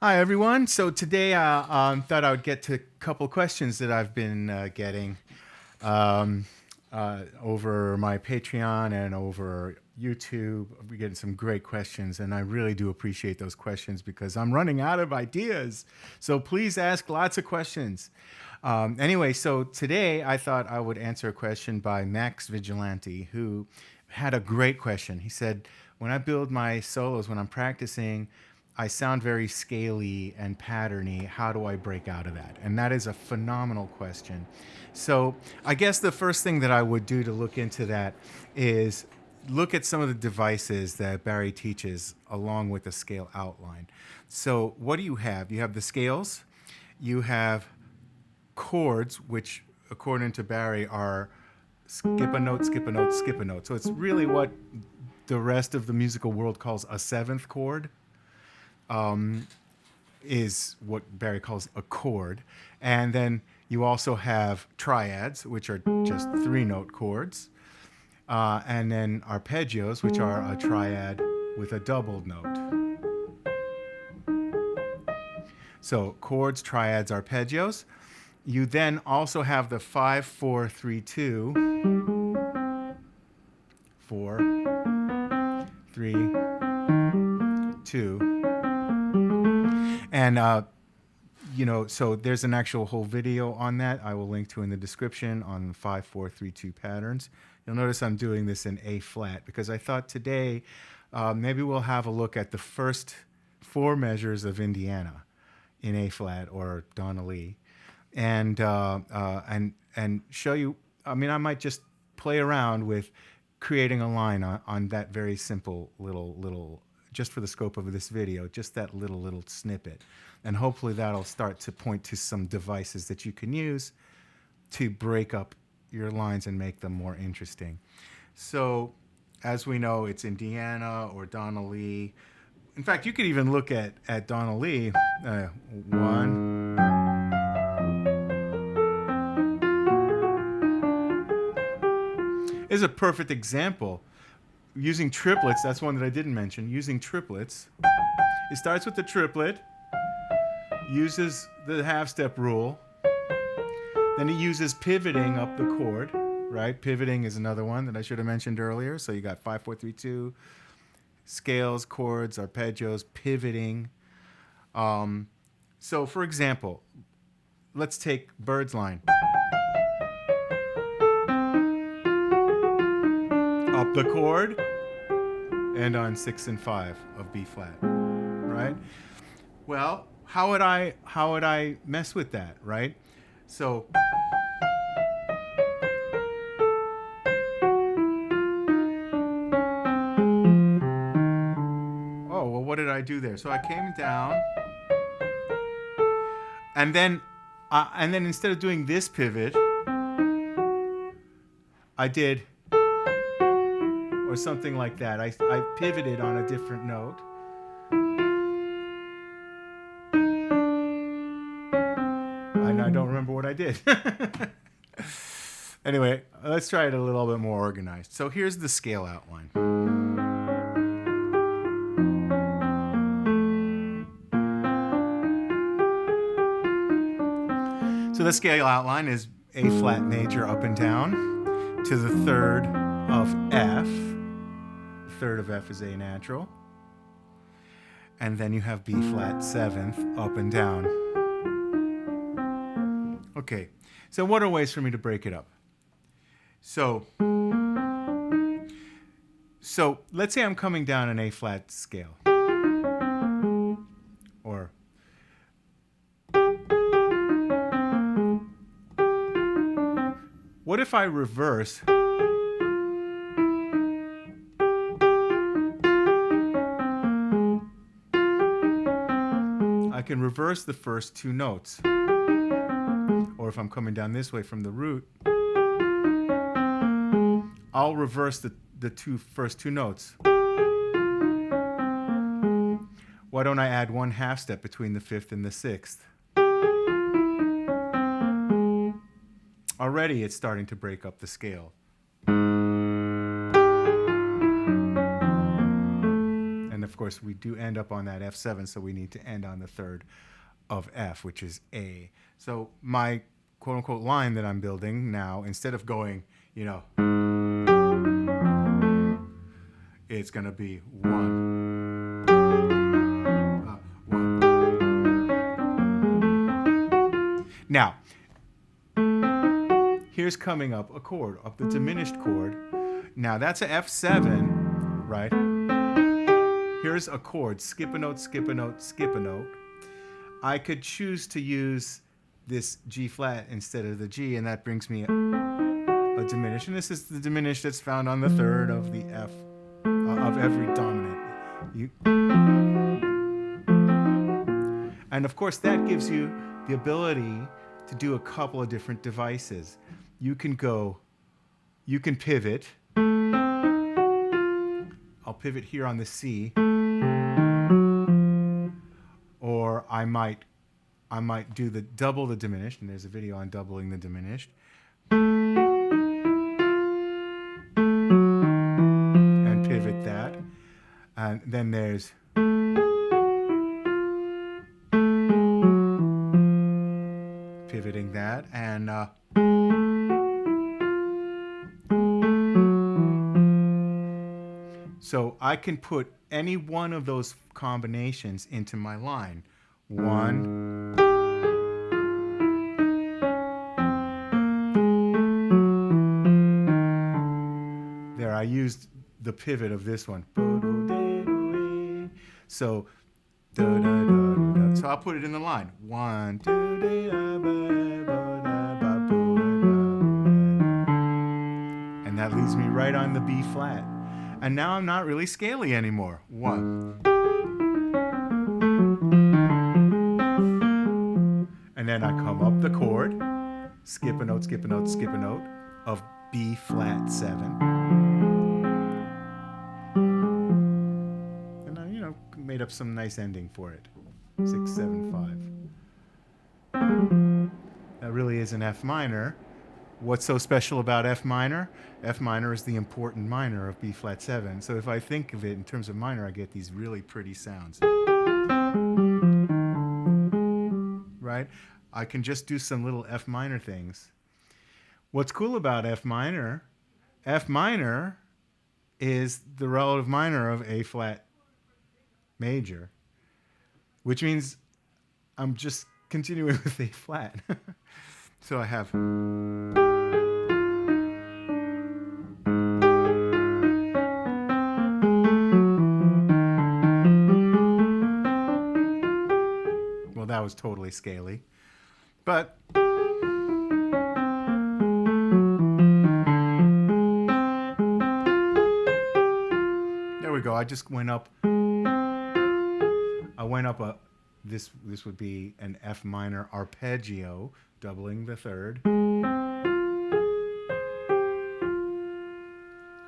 Hi, everyone. So today I thought I would get to a couple questions that I've been getting um, over my Patreon and over YouTube. We're getting some great questions, and I really do appreciate those questions because I'm running out of ideas. So please ask lots of questions. Anyway, so today I thought I would answer a question by Max Vigilante, who had a great question. He said, when I build my solos, when I'm practicing, I sound very scaley and patterney. How do I break out of that? And that is a phenomenal question. So I guess the first thing that I would do to look into that is look at some of the devices that Barry teaches along with the scale outline. So what do you have? You have the scales, you have chords, which according to Barry are skip a note, skip a note, skip a note. So it's really what the rest of the musical world calls a seventh chord, is what Barry calls a chord. And then you also have triads, which are just three note chords. And then arpeggios, which are a triad with a doubled note. So chords, triads, arpeggios. You then also have the 5, 4, 3, 2, 4, 3, 2. And so there's an actual whole video on that I will link to in the description on 5, 4, 3, 2 patterns. You'll notice I'm doing this in A flat because I thought today maybe we'll have a look at the first four measures of Indiana in A flat or Donna Lee, and show you. I mean, I might just play around with creating a line on that very simple little just for the scope of this video, just that little snippet. And hopefully that'll start to point to some devices that you can use to break up your lines and make them more interesting. So as we know, it's Indiana or Donna Lee. In fact, you could even look at Donna Lee. One. Is a perfect example. Using triplets, that's one that I didn't mention. Using triplets, it starts with the triplet, uses the half-step rule, then he uses pivoting up the chord, right? Pivoting is another one that I should have mentioned earlier. So you got 5, 4, 3, 2, scales, chords, arpeggios, pivoting. So for example, let's take Bird's line. Up the chord, and on 6 and 5 of B flat, right? Well, how would I mess with that, right? So well, what did I do there? So I came down, and then instead of doing this pivot, I did, or something like that. I pivoted on a different note. And I don't remember what I did. Anyway, let's try it a little bit more organized. So here's the scale outline. So the scale outline is A flat major up and down to the third of F. The third of F is A natural. And then you have B flat seventh up and down. Okay, so what are ways for me to break it up? So let's say I'm coming down an A flat scale. Or what if I reverse? I can reverse the first two notes. Or if I'm coming down this way from the root, I'll reverse the first two notes. Why don't I add one half step between the fifth and the sixth? Already it's starting to break up the scale. And the of course, we do end up on that F7, so we need to end on the third of F, which is A. So my quote-unquote line that I'm building now, instead of going, you know, it's going to be 1, 1. Now, here's coming up a chord, up the diminished chord. Now, that's a F7, right? Here's a chord, skip a note, skip a note, skip a note. I could choose to use this G flat instead of the G, and that brings me a diminished. And this is the diminished that's found on the third of the F, of every dominant. And of course, that gives you the ability to do a couple of different devices. You can pivot. I'll pivot here on the C, or I might do double the diminished, and there's a video on doubling the diminished, and pivot that, and then there's pivoting that, and so I can put any one of those combinations into my line. 1, there, I used the pivot of this one. So, so I'll put it in the line. 1, 2, and that leads me right on the B flat. And now I'm not really scaley anymore. 1. And then I come up the chord, skip a note, skip a note, skip a note of B flat 7. And I, made up some nice ending for it. 6, 7, 5. That really is an F minor. What's so special about F minor? F minor is the important minor of B flat 7. So if I think of it in terms of minor, I get these really pretty sounds. Right? I can just do some little F minor things. What's cool about F minor is the relative minor of A flat major, which means I'm just continuing with A flat. So I have... Well, that was totally scaley. But there we go. I just went up. I went up a... This would be an F minor arpeggio, doubling the third.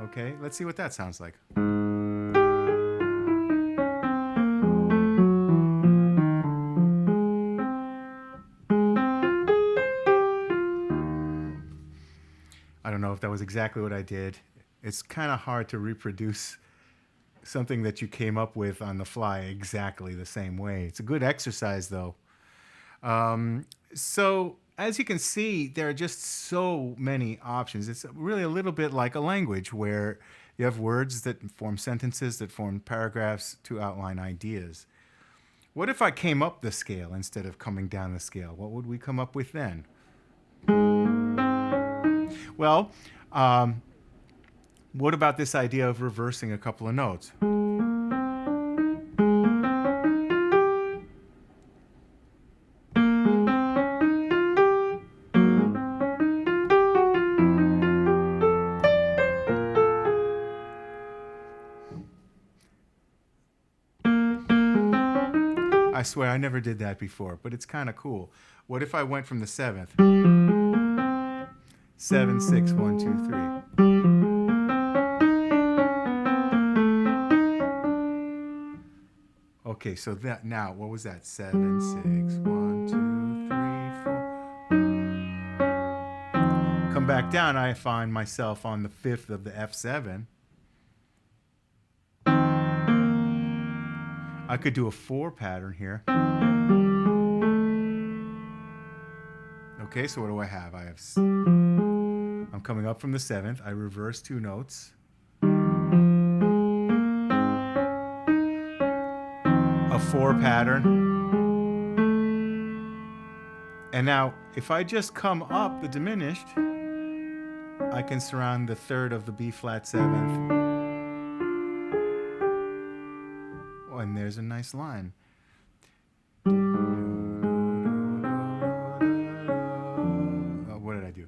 Okay, let's see what that sounds like. I don't know if that was exactly what I did. It's kind of hard to reproduce something that you came up with on the fly exactly the same way. It's a good exercise, though. So as you can see, there are just so many options. It's really a little bit like a language where you have words that form sentences, that form paragraphs to outline ideas. What if I came up the scale instead of coming down the scale? What would we come up with then? Well, what about this idea of reversing a couple of notes? I swear I never did that before, but it's kind of cool. What if I went from the 7th? 7, 6, 1, 2, 3. Okay, so that now, what was that? 7, 6, 1, 2, 3, 4. Come back down, I find myself on the 5th of the F7. I could do a 4 pattern here. Okay, so what do I have? I'm coming up from the 7th. I reverse 2 notes. A 4 pattern. And now, if I just come up the diminished, I can surround the 3rd of the B flat 7th. Oh, and there's a nice line. What did I do?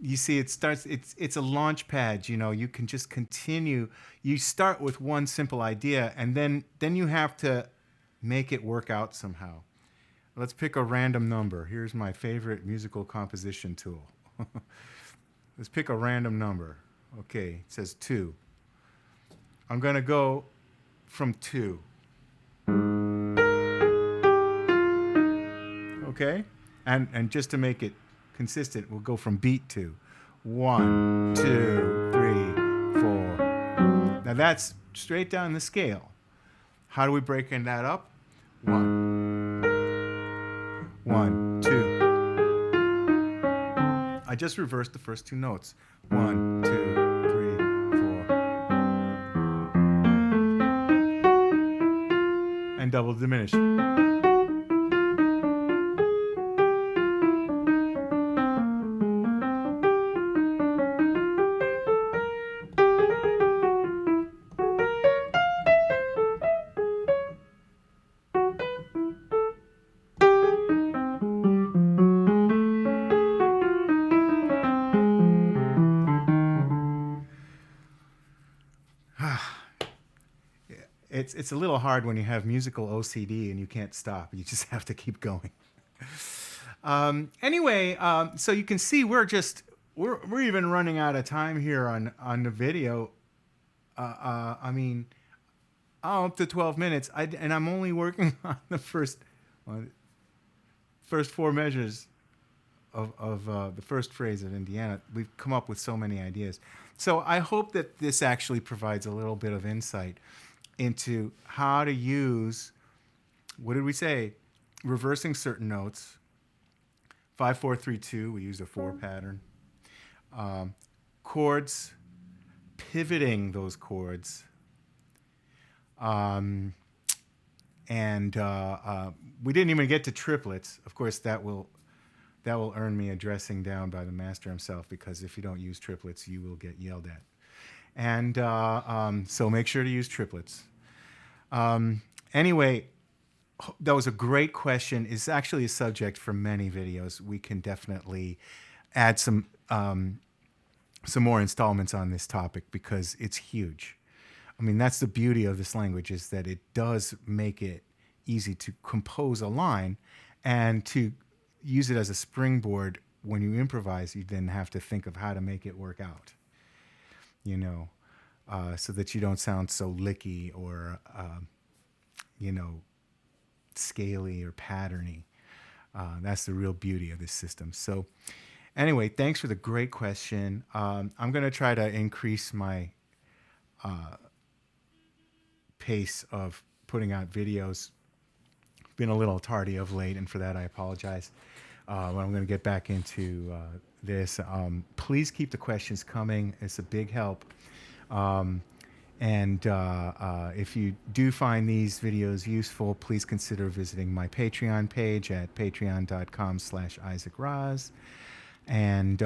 You see, it's a launch pad, you know. You can just continue. You start with one simple idea, and then you have to make it work out somehow. Let's pick a random number. Here's my favorite musical composition tool. Let's pick a random number. Okay, it says 2. I'm going to go from 2. Okay? And just to make it consistent, we'll go from beat 2. 1, 2, 3, 4. Now that's straight down the scale. How do we break that up? 1, 1, 2. I just reversed the first 2 notes. 1, 2, 3, 4. And double diminish. It's a little hard when you have musical OCD and you can't stop. You just have to keep going. Anyway, so you can see we're even running out of time here on the video. I mean, up to 12 minutes, and I'm only working on the first 4 measures of the first phrase of Indiana. We've come up with so many ideas. So I hope that this actually provides a little bit of insight into how to use, what did we say? Reversing certain notes. 5, 4, 3, 2, we used a 4 pattern. Chords, pivoting those chords. And we didn't even get to triplets. Of course, that will earn me a dressing down by the master himself, because if you don't use triplets, you will get yelled at. And so make sure to use triplets. Anyway, that was a great question. It's actually a subject for many videos. We can definitely add some more installments on this topic because it's huge. I mean, that's the beauty of this language, is that it does make it easy to compose a line, and to use it as a springboard. When you improvise, you then have to think of how to make it work out, you know, so that you don't sound so licky or, you know, scaley or patterney. That's the real beauty of this system. So anyway, thanks for the great question. I'm going to try to increase my pace of putting out videos. Been a little tardy of late, and for that I apologize. But I'm going to get back into this. Please keep the questions coming. It's a big help. And if you do find these videos useful, please consider visiting my Patreon page at patreon.com/Isaac And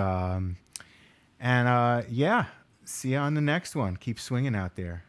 yeah, see you on the next one. Keep swinging out there.